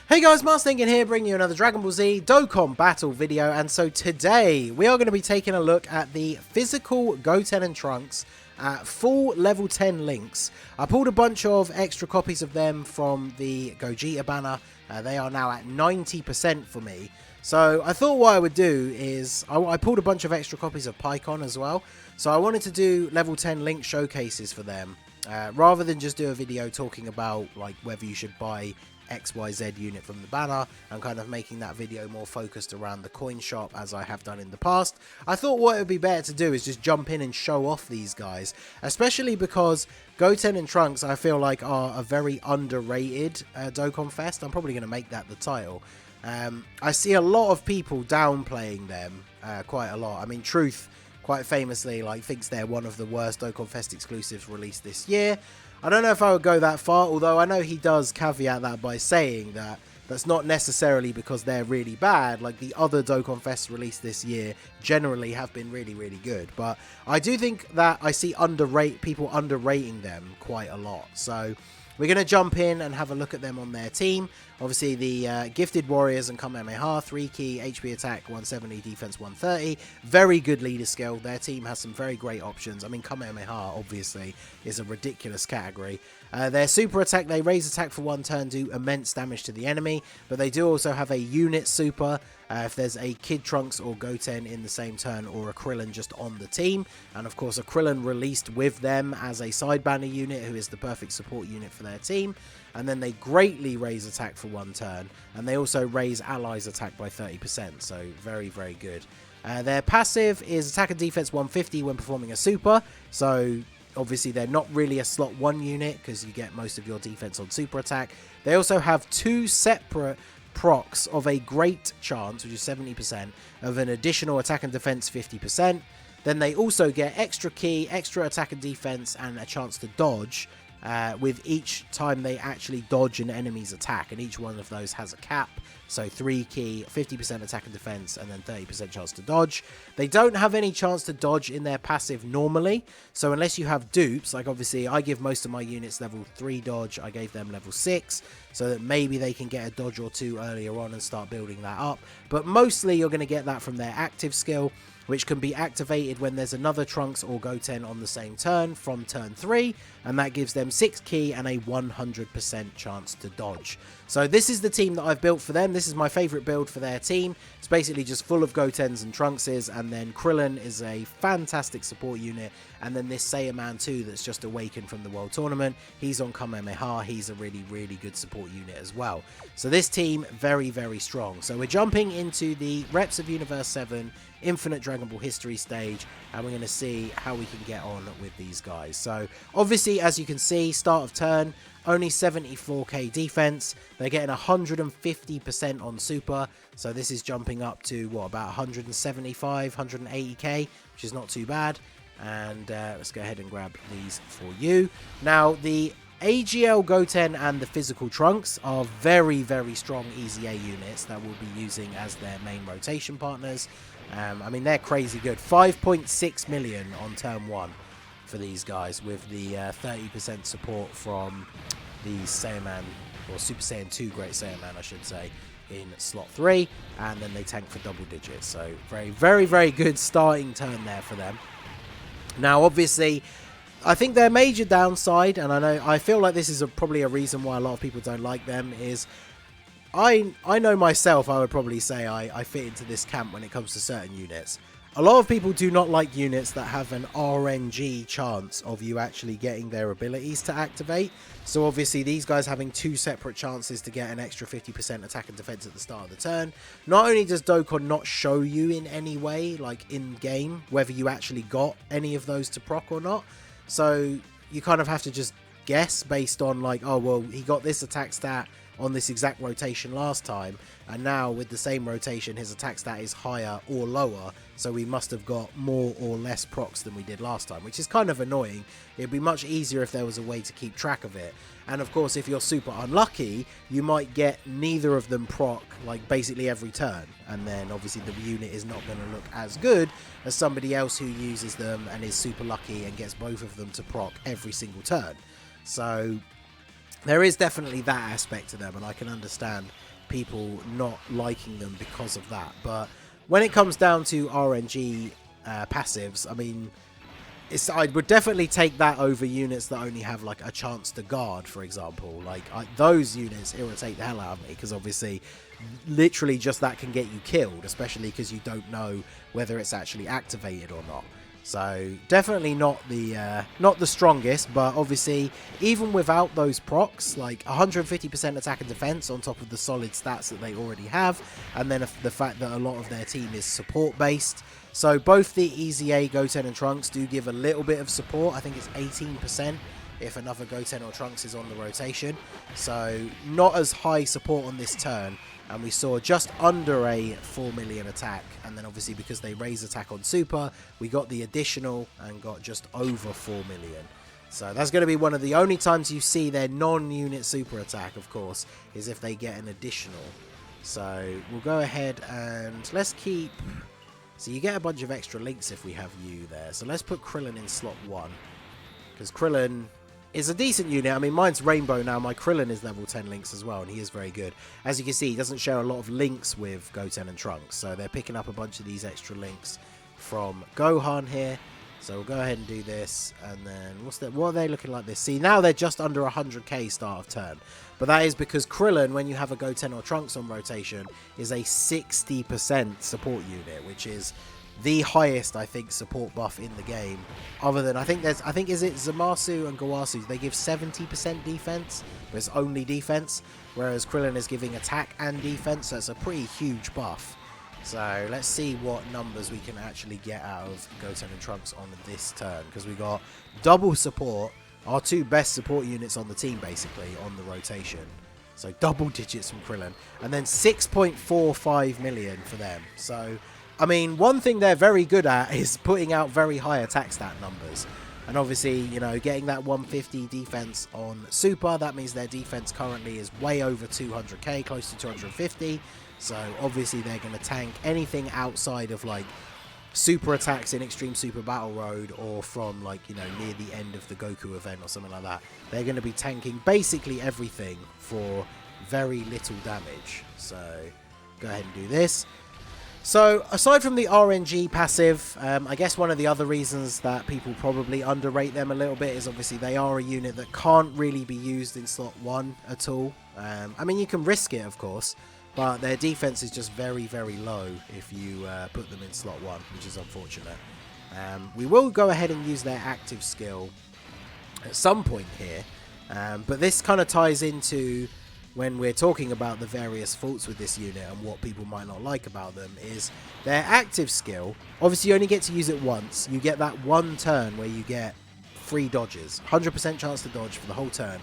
Hey guys, Thinking here, bringing you another Dragon Ball Z Dokkan battle video, and so today we are going to be taking a look at the physical Goten and Trunks at full level 10 links. I pulled a bunch of extra copies of them from the Gogeta banner. They are now at 90% for me. So I thought what I would do is, I pulled a bunch of extra copies of PyCon as well. So I wanted to do level 10 link showcases for them. Rather than just do a video talking about like whether you should buy XYZ unit from the banner and kind of making that video more focused around the coin shop as I have done in the past, I thought what it would be better to do is just jump in and show off these guys, especially because Goten and Trunks I feel like are a very underrated Dokkan Fest. I'm probably going to make that the title. I see a lot of people downplaying them quite a lot. I mean, Truth quite famously thinks they're one of the worst Dokkan Fest exclusives released this year. I don't know if I would go that far, although I know he does caveat that by saying that that's not necessarily because they're really bad. Like, the other Dokkan Fests released this year generally have been really, really good. But I do think that I see people underrating them quite a lot. So we're going to jump in and have a look at them on their team. Obviously, the Gifted Warriors and Kamehameha, 3 key, HP attack, 170, defense 130. Very good leader skill. Their team has some very great options. I mean, Kamehameha, obviously, is a ridiculous category. Their super attack, they raise attack for 1 turn, do immense damage to the enemy. But they do also have a unit super. If there's a Kid Trunks or Goten in the same turn, or a Krillin just on the team. And of course a Krillin released with them as a side banner unit who is the perfect support unit for their team. And then they greatly raise attack for 1 turn, and they also raise allies attack by 30%, so very, very good. Their passive is attack and defense 150 when performing a super, so obviously they're not really a slot 1 unit because you get most of your defense on super attack. They also have 2 separate procs of a great chance, which is 70%, of an additional attack and defense 50%. Then they also get extra key, extra attack and defense, and a chance to dodge with each time they actually dodge an enemy's attack, and each one of those has a cap. So 3 key, 50% attack and defense, and then 30% chance to dodge. They don't have any chance to dodge in their passive normally, so unless you have dupes, like obviously I give most of my units level 3 dodge, I gave them level 6, so that maybe they can get a dodge or 2 earlier on and start building that up. But mostly you're going to get that from their active skill, which can be activated when there's another Trunks or Goten on the same turn from turn 3, and that gives them 6 key and a 100% chance to dodge. So this is the team that I've built for them. This is my favourite build for their team. It's basically just full of Gotens and Trunkses, and then Krillin is a fantastic support unit, and then this Saiyaman 2 that's just awakened from the World Tournament, he's on Kamehameha, he's a really, really good support unit as well. So this team, very, very strong. So we're jumping into the Reps of Universe 7 Infinite Dragon Ball History stage, and we're going to see how we can get on with these guys. So obviously, as you can see, start of turn, only 74k defense. They're getting 150% on super, so this is jumping up to what, about 175, 180k, which is not too bad. And let's go ahead and grab these for you. Now, the AGL Goten and the physical Trunks are very, very strong EZA units that we'll be using as their main rotation partners. I mean, they're crazy good. 5.6 million on turn 1 for these guys, with the 30% support from the Saiyaman, or Super Saiyan 2 Great Saiyaman, I should say, in slot 3, and then they tank for double digits. So very, very, very good starting turn there for them. Now, obviously, I think their major downside, and I feel like this is probably a reason why a lot of people don't like them, is I know myself, I would probably say I fit into this camp when it comes to certain units. A lot of people do not like units that have an RNG chance of you actually getting their abilities to activate. So obviously these guys having 2 separate chances to get an extra 50% attack and defense at the start of the turn. Not only does Dokkan not show you in any way, like in game, whether you actually got any of those to proc or not. So you kind of have to just guess based on like, oh, well, he got this attack stat on this exact rotation last time, and now with the same rotation his attack stat is higher or lower, so we must have got more or less procs than we did last time, which is kind of annoying. It'd be much easier if there was a way to keep track of it. And of course, if you're super unlucky, you might get neither of them proc like basically every turn, and then obviously the unit is not going to look as good as somebody else who uses them and is super lucky and gets both of them to proc every single turn. So there is definitely that aspect to them, and I can understand people not liking them because of that. But when it comes down to RNG passives, I mean, I would definitely take that over units that only have like a chance to guard, for example. Like those units irritate the hell out of me, because obviously literally just that can get you killed, especially because you don't know whether it's actually activated or not. So definitely not the strongest, but obviously even without those procs, like 150% attack and defense on top of the solid stats that they already have, and then the fact that a lot of their team is support based. So both the EZA, Goten and Trunks do give a little bit of support. I think it's 18% if another Goten or Trunks is on the rotation. So not as high support on this turn. And we saw just under a 4 million attack. And then obviously because they raise attack on Super, we got the additional and got just over 4 million. So that's going to be one of the only times you see their non-unit super attack, of course, is if they get an additional. So we'll go ahead and let's keep... So you get a bunch of extra links if we have you there. So let's put Krillin in slot 1. Because Krillin is a decent unit. I mean, mine's Rainbow now. My Krillin is level 10 links as well, and he is very good. As you can see, he doesn't share a lot of links with Goten and Trunks. So they're picking up a bunch of these extra links from Gohan here. So we'll go ahead and do this. And then what are they looking like this? See, now they're just under 100k start of turn. But that is because Krillin, when you have a Goten or Trunks on rotation, is a 60% support unit, which is the highest, I think, support buff in the game. Other than, is it Zamasu and Gawasu? They give 70% defense, but it's only defense. Whereas Krillin is giving attack and defense, so it's a pretty huge buff. So let's see what numbers we can actually get out of Goten and Trunks on this turn. Because we got double support. Our two best support units on the team, basically, on the rotation. So double digits from Krillin. And then 6.45 million for them. So, I mean, one thing they're very good at is putting out very high attack stat numbers. And obviously, you know, getting that 150 defense on Super, that means their defense currently is way over 200k, close to 250. So, obviously, they're going to tank anything outside of, like, super attacks in Extreme Super Battle Road, or from, like, you know, near the end of the Goku event or something like that. They're going to be tanking basically everything for very little damage. So go ahead and do this. So aside from the RNG passive, I guess one of the other reasons that people probably underrate them a little bit is obviously they are a unit that can't really be used in slot 1 at all. I mean, you can risk it, of course, but their defense is just very, very low if you put them in slot 1, which is unfortunate. We will go ahead and use their active skill at some point here, but this kind of ties into when we're talking about the various faults with this unit and what people might not like about them is their active skill. Obviously, you only get to use it once. You get that one turn where you get 3 dodges, 100% chance to dodge for the whole turn.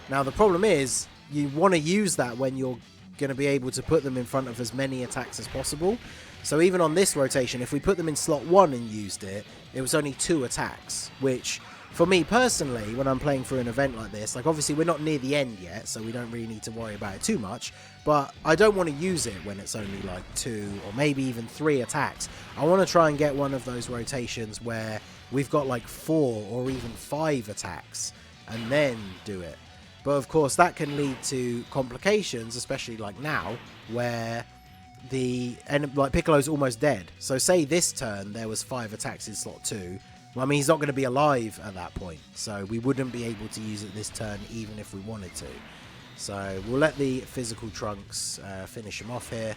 Now, the problem is you want to use that when you're going to be able to put them in front of as many attacks as possible. So even on this rotation, if we put them in slot 1 and used it, it was only 2 attacks, which for me personally, when I'm playing through an event like this, like obviously we're not near the end yet, so we don't really need to worry about it too much, but I don't want to use it when it's only like 2 or maybe even 3 attacks. I want to try and get one of those rotations where we've got like 4 or even 5 attacks and then do it. But of course that can lead to complications, especially like now, where like Piccolo's almost dead. So say this turn there was 5 attacks in slot 2. Well, I mean, he's not going to be alive at that point, so we wouldn't be able to use it this turn even if we wanted to. So we'll let the physical Trunks finish him off here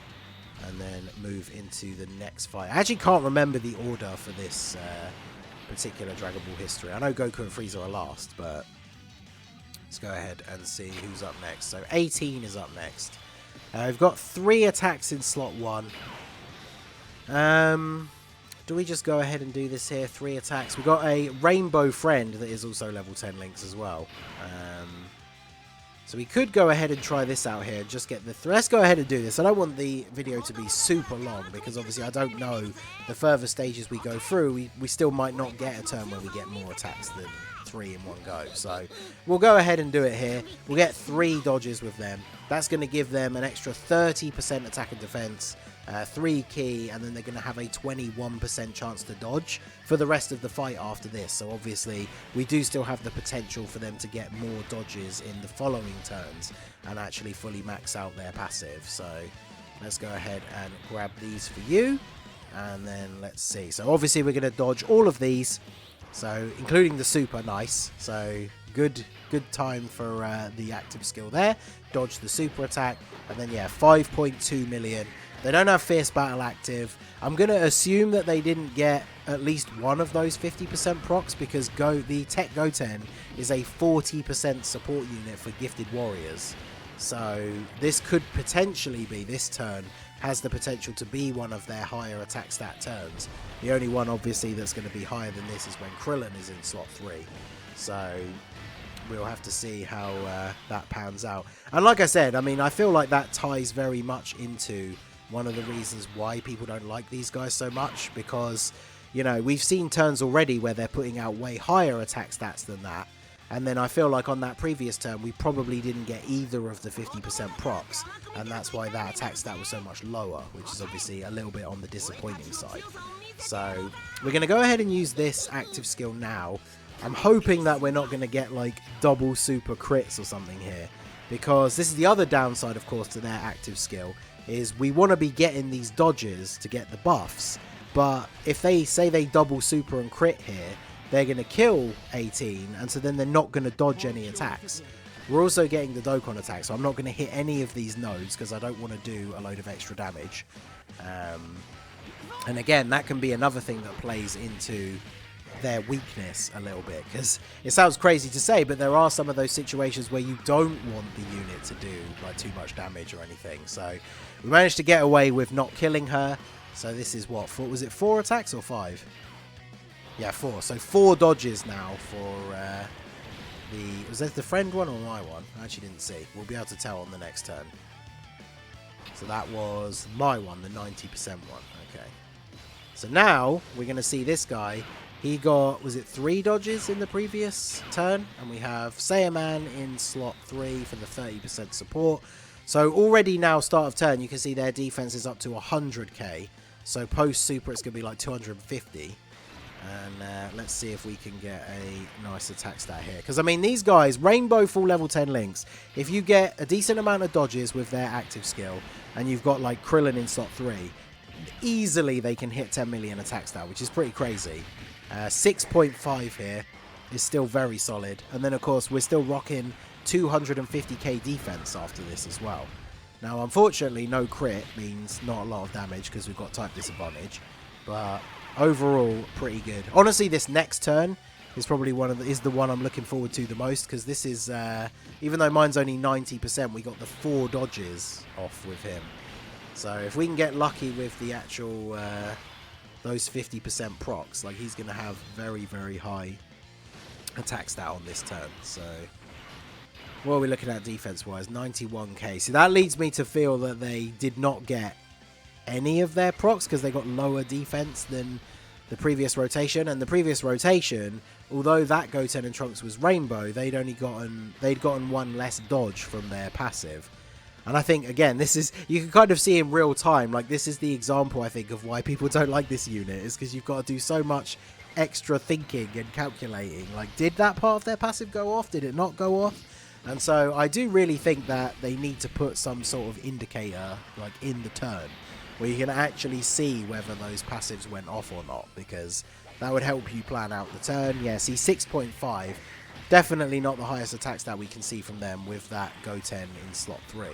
and then move into the next fight. I actually can't remember the order for this particular Dragon Ball history. I know Goku and Frieza are last, but let's go ahead and see who's up next. So 18 is up next. We've got 3 attacks in slot 1. Do we just go ahead and do this here? 3 attacks. We've got a Rainbow Friend that is also level 10 links as well. So we could go ahead and try this out here. Just get the... Let's go ahead and do this. I don't want the video to be super long because obviously I don't know the further stages we go through. We still might not get a turn where we get more attacks than 3 in one go. So we'll go ahead and do it here. We'll get 3 dodges with them. That's going to give them an extra 30% attack and defense. 3 key, and then they're going to have a 21% chance to dodge for the rest of the fight after this. So obviously we do still have the potential for them to get more dodges in the following turns and actually fully max out their passive. So let's go ahead and grab these for you, and then let's see. So obviously we're going to dodge all of these, so including the super. Nice. So good time for the active skill there. Dodge the super attack, and then yeah, 5.2 million. They don't have Fierce Battle active. I'm going to assume that they didn't get at least one of those 50% procs, because the Tech Goten is a 40% support unit for Gifted Warriors. So this could potentially be, this turn has the potential to be one of their higher attack stat turns. The only one obviously that's going to be higher than this is when Krillin is in slot 3. So we'll have to see how that pans out. And like I said, I mean, I feel like that ties very much into one of the reasons why people don't like these guys so much, because, you know, we've seen turns already where they're putting out way higher attack stats than that, and then I feel like on that previous turn we probably didn't get either of the 50% procs, and that's why that attack stat was so much lower, which is obviously a little bit on the disappointing side. So we're going to go ahead and use this active skill now. I'm hoping that we're not going to get like double super crits or something here, because this is the other downside, of course, to their active skill, is we want to be getting these dodges to get the buffs, but if they say they double super and crit here, they're going to kill 18, and so then they're not going to dodge any attacks. We're also getting the Dokkan attack, so I'm not going to hit any of these nodes because I don't want to do a load of extra damage. And again, that can be another thing that plays into their weakness a little bit, because it sounds crazy to say, but there are some of those situations where you don't want the unit to do like too much damage or anything. So we managed to get away with not killing her. So this is what, was it 4 attacks or 5? Yeah, 4. So 4 dodges now for was that the friend one or my one? I actually didn't see. We'll be able to tell on the next turn. So that was my one, the 90% one. Okay. So now we're going to see this guy. He got, was it 3 dodges in the previous turn? And we have Saiyaman in slot 3 for the 30% support. So already now, start of turn, you can see their defense is up to 100k. So post super, it's going to be like 250. And let's see if we can get a nice attack stat here. Because, I mean, these guys, Rainbow full level 10 links, if you get a decent amount of dodges with their active skill, and you've got like Krillin in slot 3, easily they can hit 10 million attack stat, which is pretty crazy. 6.5 here is still very solid. And then, of course, we're still rocking 250k defense after this as well. Now, unfortunately, no crit means not a lot of damage because we've got type disadvantage. But overall, pretty good. Honestly, this next turn is probably the one I'm looking forward to the most, because this is, even though mine's only 90%, we got the 4 dodges off with him. So if we can get lucky with the actual those 50% procs, like, he's going to have very, very high attack stat on this turn. So what are we looking at defense-wise? 91k. So that leads me to feel that they did not get any of their procs because they got lower defense than the previous rotation. And the previous rotation, although that Goten and Trunks was Rainbow, they'd gotten 1 less dodge from their passive. And I think, again, this is, you can kind of see in real time, like, this is the example, I think, of why people don't like this unit, is because you've got to do so much extra thinking and calculating. Like, did that part of their passive go off? Did it not go off? And so I do really think that they need to put some sort of indicator, like, in the turn, where you can actually see whether those passives went off or not, because that would help you plan out the turn. Yeah, see, 6.5. Definitely not the highest attack stat we can see from them with that Goten in slot 3.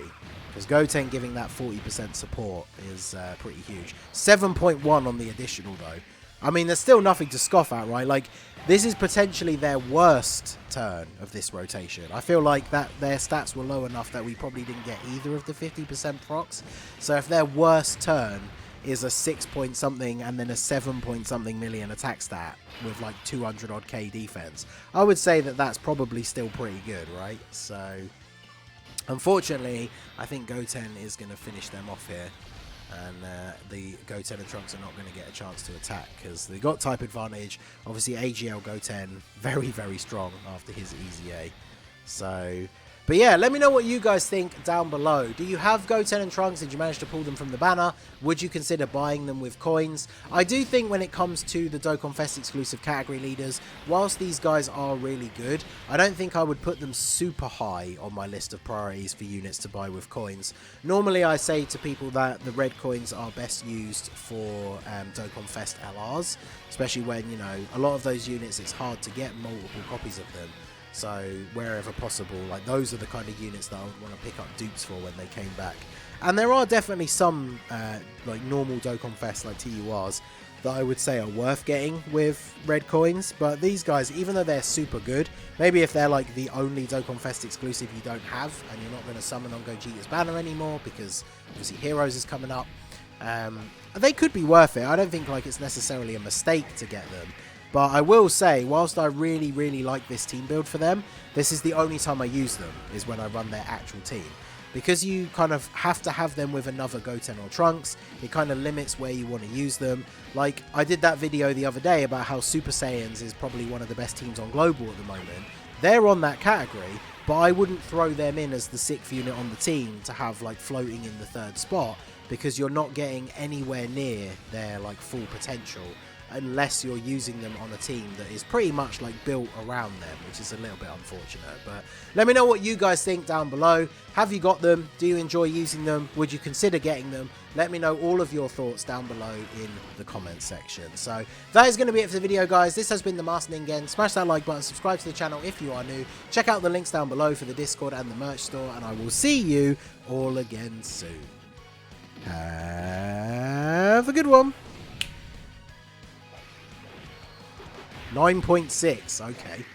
Because Goten giving that 40% support is pretty huge. 7.1 on the additional, though. I mean, there's still nothing to scoff at, right? Like, this is potentially their worst turn of this rotation. I feel like that their stats were low enough that we probably didn't get either of the 50% procs. So if their worst turn is a 6 point something and then a 7 point something million attack stat with like 200 odd k defense, I would say that that's probably still pretty good, right? So unfortunately, I think Goten is going to finish them off here, and the Goten and Trunks are not going to get a chance to attack because they got type advantage. Obviously, AGL Goten very, very strong after his easy A. So But yeah, let me know what you guys think down below. Do you have Goten and Trunks? Did you manage to pull them from the banner? Would you consider buying them with coins? I do think when it comes to the Dokkan Fest exclusive category leaders, whilst these guys are really good, I don't think I would put them super high on my list of priorities for units to buy with coins. Normally I say to people that the red coins are best used for Dokkan Fest LRs, especially when, you know, a lot of those units, it's hard to get multiple copies of them. So wherever possible, like those are the kind of units that I would want to pick up dupes for when they came back. And there are definitely some like normal Dokkan Fest like TURs that I would say are worth getting with red coins. But these guys, even though they're super good, maybe if they're like the only Dokkan Fest exclusive you don't have and you're not going to summon on Gogeta's banner anymore because obviously Heroes is coming up, they could be worth it. I don't think like it's necessarily a mistake to get them. But I will say, whilst I really, really like this team build for them, this is the only time I use them, is when I run their actual team. Because you kind of have to have them with another Goten or Trunks, it kind of limits where you want to use them. Like, I did that video the other day about how Super Saiyans is probably one of the best teams on Global at the moment. They're on that category, but I wouldn't throw them in as the 6th unit on the team to have, like, floating in the 3rd spot, because you're not getting anywhere near their, like, full potential, unless you're using them on a team that is pretty much like built around them, which is a little bit unfortunate. But let me know what you guys think down below. Have you got them? Do you enjoy using them? Would you consider getting them? Let me know all of your thoughts down below in the comments section. So that is going to be it for the video, guys. This has been the Master Ningen. Smash that like button, subscribe to the channel if you are new. Check out the links down below for the Discord and the merch store, and I will see you all again soon. Have a good one. 9.6, okay.